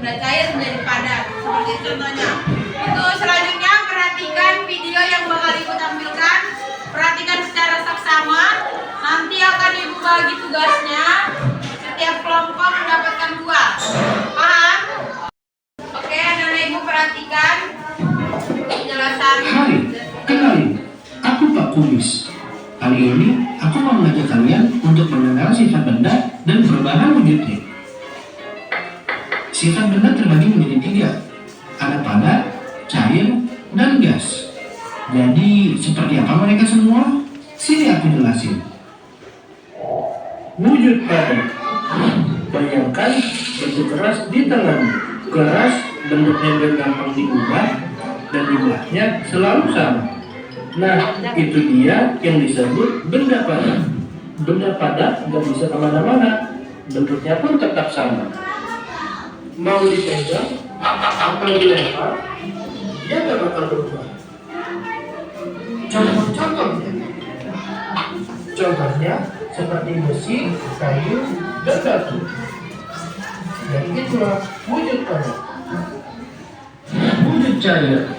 benda cair menjadi padat. Seperti contohnya. Itu selanjutnya perhatikan video yang bakal Ibu tampilkan. Perhatikan secara saksama. Nanti akan Ibu bagi tugasnya. Setiap kelompok mendapatkan 2. Paham? Oke, anak-anak Ibu perhatikan penjelasan. Hai, kenalin, aku Pak Kumis. Kali ini aku mau mengajak kalian untuk mengenal sifat benda dan perubahan wujudnya. Sifat benda terbagi menjadi 3, ada padat, cair, dan gas. Jadi seperti apa mereka semua? Sini aku jelasin. Wujud padat. Bayangkan bentuk keras di tanganmu. Keras bentuknya gampang diubah dan jumlahnya selalu sama. Nah, itu dia yang disebut benda padat. Benda padat nggak bisa kemana-mana, bentuknya pun tetap sama. Mau dipegang atau dilempar, dia nggak bakal berubah. Contohnya seperti besi, kayu, dan batu. Dan itulah wujud padat. Wujud cair.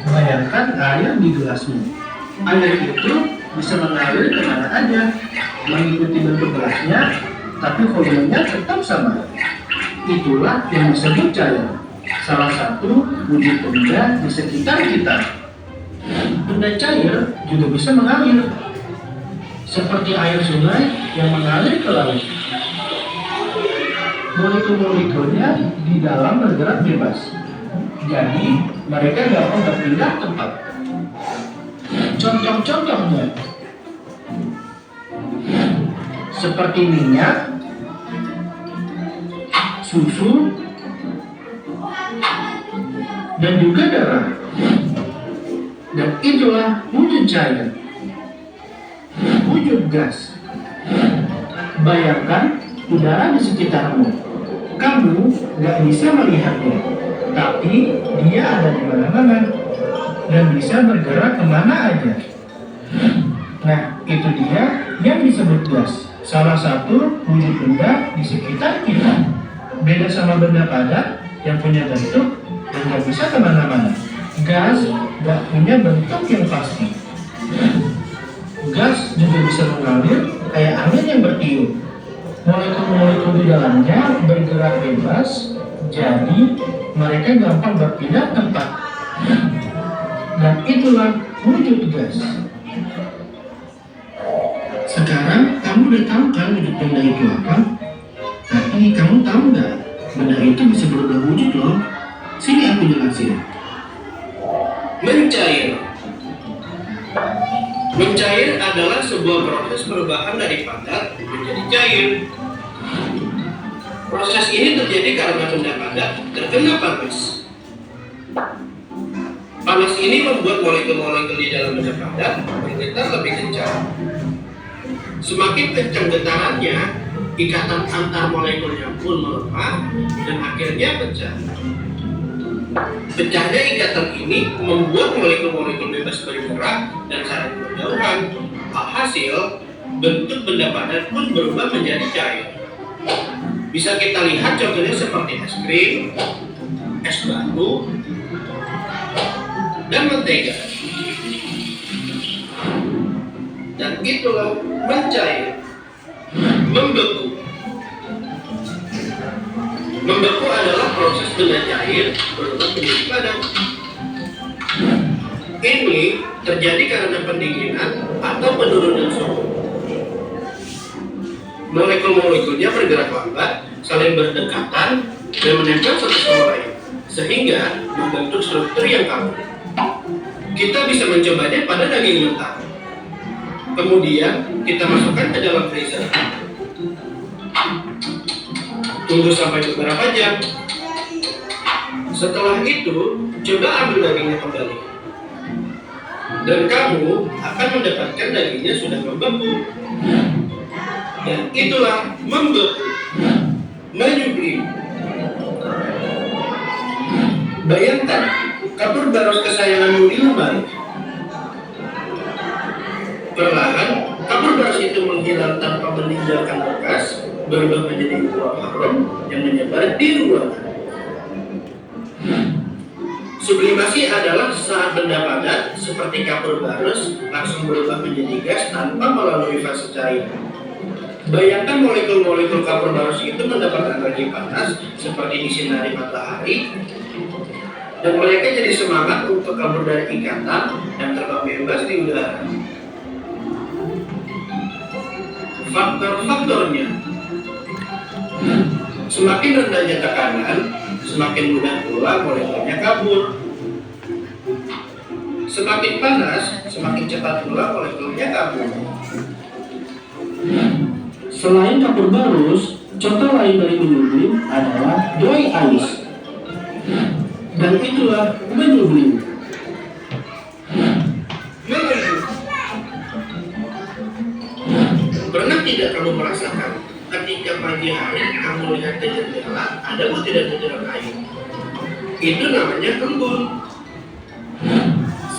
Bayangkan air di gelasmu. Air itu bisa mengalir kemana aja, mengikuti bentuk gelasnya, tapi volumenya tetap sama. Itulah yang disebut cair. Salah satu wujud benda di sekitar kita. Benda cair juga bisa mengalir, seperti air sungai yang mengalir ke laut. Molekul-molekulnya di dalam bergerak bebas. Jadi, mereka gampang berpindah tempat. Contoh-contohnya seperti minyak, susu, dan juga darah. Dan itulah wujud cair. Wujud gas. Bayangkan udara di sekitarmu. Kamu nggak bisa melihatnya, tapi dia ada di mana-mana dan bisa bergerak kemana aja. Nah, itu dia yang disebut gas. Salah satu wujud benda di sekitar kita. Beda sama benda padat yang punya bentuk dan nggak bisa kemana-mana. Gas nggak punya bentuk yang pasti. Gas juga bisa mengalir kayak angin yang bertiup. Molekul-molekul di dalamnya bergerak bebas, jadi mereka gampang berpindah tempat. Dan itulah wujud gas. Sekarang kamu udah tahu kan wujud benda itu apa? Tapi kamu tahu nggak, benda itu bisa berubah wujud loh. Sini aku jelasin. Mencair. Mencair adalah sebuah proses perubahan dari padat menjadi cair. Proses ini terjadi karena benda padat terkena panas. Panas ini membuat molekul-molekul di dalam benda padat bergetar lebih kencang. Semakin kencang getarannya, ikatan antar molekulnya pun melemah dan akhirnya pecah. Pecahnya ikatan ini membuat molekul-molekul bebas bergerak dan saling berjauhan. Alhasil, bentuk benda padat pun berubah menjadi cair. Bisa kita lihat contohnya seperti es krim, es batu, dan mentega. Dan itulah mencair, membeku. Membeku adalah proses benda cair berubah menjadi padat. Ini terjadi karena pendinginan atau penurunan suhu. Molekul-molekulnya bergerak lambat, saling berdekatan, dan menempel satu sama lain, sehingga membentuk struktur yang kaku. Kita bisa mencobanya pada daging mentah. Kemudian kita masukkan ke dalam freezer. Tunggu sampai beberapa jam. Setelah itu, coba ambil dagingnya kembali. Dan kamu akan mendapatkan dagingnya sudah membeku. Dan itulah membeku, menyublim. Bayangkan, kapur baros kesayanganmu di lemari. Perlahan, kapur baros itu menghilang tanpa meninggalkan bekas, berubah menjadi uap harum yang menyebar di ruangan. Sublimasi adalah saat benda padat seperti kapur barus langsung berubah menjadi gas tanpa melalui fase cair. Bayangkan molekul-molekul kapur barus itu mendapat energi panas seperti disinari matahari, dan mereka jadi semangat untuk kabur dari ikatan dan terbang bebas di udara. Faktor-faktornya: semakin rendahnya tekanan, semakin mudah pula molekulnya kabur. Semakin panas, semakin cepat pula molekulnya kabur. Selain kapur barus, contoh lain dari menyublim adalah dry ice. Dan itulah menyublim. Pernah tidak kamu merasakan ketika pagi hari kamu lihat ke jendela ada butiran-butiran air? Itu namanya embun.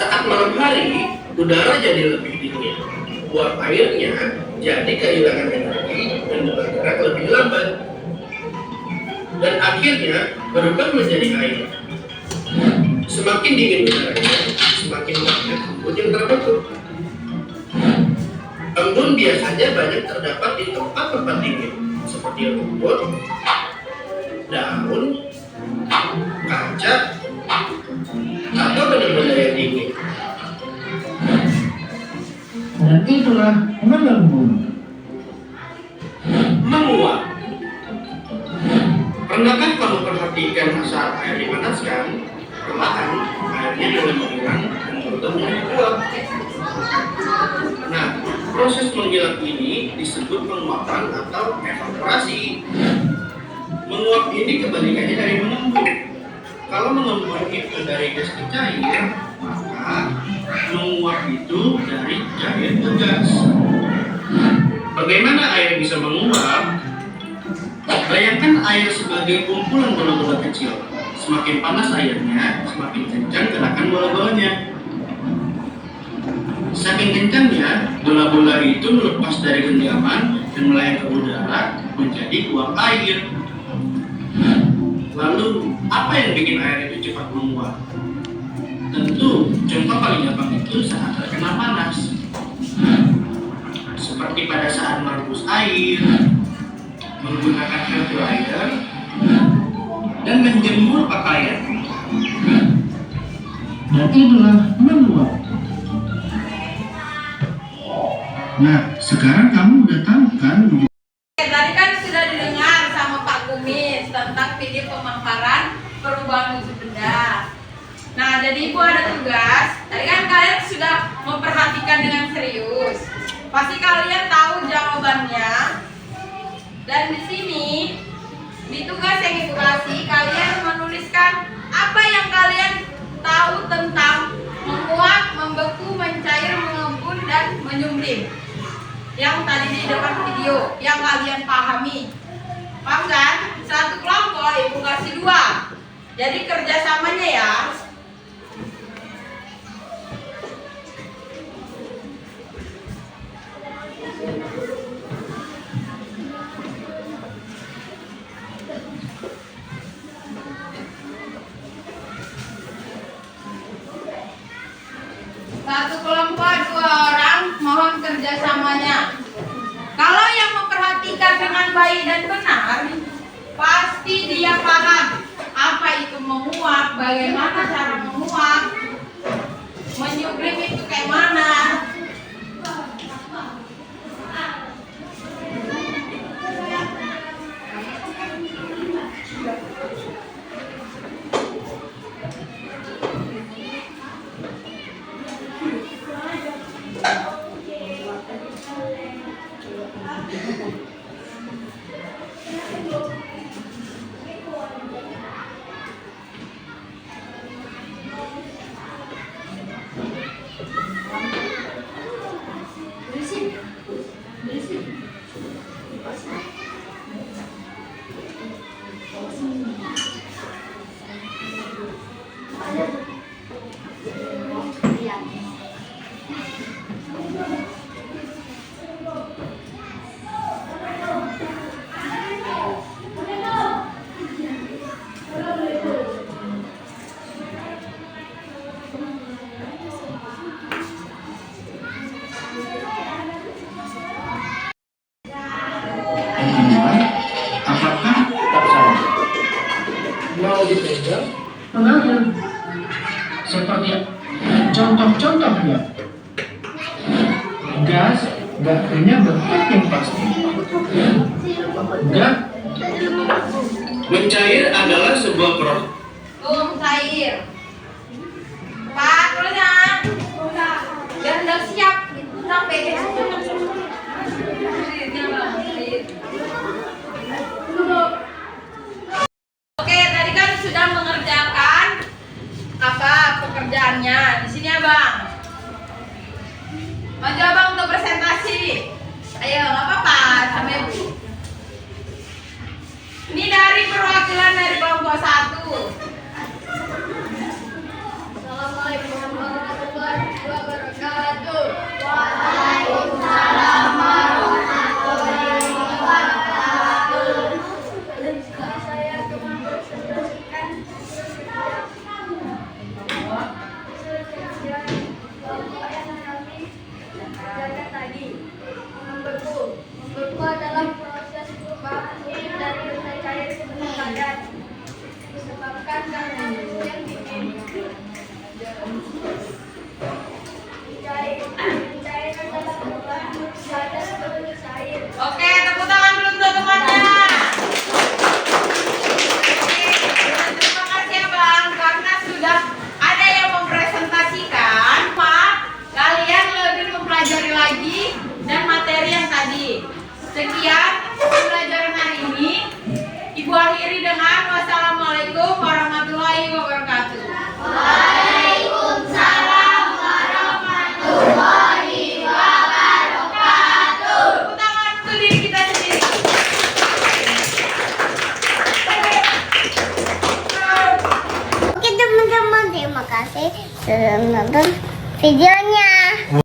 Saat malam hari, udara jadi lebih dingin. Uap airnya jadi kehilangan energi dan bergerak lebih lambat. Dan akhirnya berubah menjadi air. Semakin dingin udaranya, semakin banyak embun yang terbentuk. Embun biasanya banyak terdapat di tempat-tempat dingin, seperti rumput, daun, kaca, atau benda-benda yang dingin. Dan itulah mengembun. Menguap. Pernahkah kamu perhatikan saat air dipanaskan, perlahan airnya mulai menghilang dan berubah menjadi uap? Nah, proses menghilang ini disebut penguapan atau evaporasi. Menguap ini kebalikannya dari mengembun. Kalau mengembun itu dari gas ke cair, maka menguap itu dari cair ke gas. Bagaimana air bisa menguap? Bayangkan air sebagai kumpulan bola-bola kecil. Semakin panas airnya, semakin kencang gerakan bola-bolanya. Saking kencangnya, bola-bola itu melepas dari genggaman dan melayang ke udara menjadi uap air. Lalu, apa yang bikin air itu cepat menguap? Tentu, contoh paling gampang itu saat terkena panas. Seperti pada saat merebus air, menggunakan hair dryer, dan menjemur pakaian. Dan itulah menguap. Nah, sekarang kamu udah tahu kan? Tadi kan sudah didengar sama Pak Kumis tentang video pemaparan perubahan wujud benda. Nah, jadi Ibu ada tugas. Tadi kan kalian sudah memperhatikan dengan serius. Pasti kalian tahu jawabannya. Dan di sini di tugas yang Ibu kasih, kalian menuliskan apa yang kalian tahu tentang menguap, membeku, mencair, mengembun, dan menyublim. Yang tadi di depan video yang kalian pahami. Paham kan? Satu kelompok Ibu kasih 2. Jadi kerjasamanya ya. Satu kelompok 2 orang, mohon kerjasamanya. Kalau yang memperhatikan dengan baik dan benar, pasti dia paham apa itu menguap, bagaimana cara menguap, menyublim itu kayak mana. mau dipegang, mengalir. Seperti contoh-contohnya. Gas nggak punya bentuk yang pasti. Gas mencair adalah sebuah proses. Cair. Pak, terus ya. Dan udah siap. Sampai Oke, tadi kan sudah mengerjakan apa pekerjaannya. Di sini Abang. Maju Abang untuk presentasi. Ayo, nggak apa-apa, sama Ibu. Ini dari perwakilan dari kelompok 1. Assalamualaikum warahmatullahi wabarakatuh. Waalaikumsalam warahmatullahi wabarakatuh. Saya akan mempresentasikan kelompok yang kami kerjakan tadi. Membeku adalah proses perubahan dari benda cair ke benda padat disebabkan karena suhu yang tinggi. Cair adalah perubahan padat ke benda cair. Oke, tepuk tangan dulu untuk temannya. Terima kasih ya Bang, karena sudah ada yang mempresentasikan. Pak, kalian lebih mempelajari lagi dan materi yang tadi. Sekian pembelajaran hari ini. Ibu akhiri dengan wassalamualaikum warahmatullahi wabarakatuh. Waalaikumsalam warahmatullahi wabarakatuh. Tepuk tangan untuk diri kita sendiri. Oke teman-teman, terima kasih sudah menonton videonya.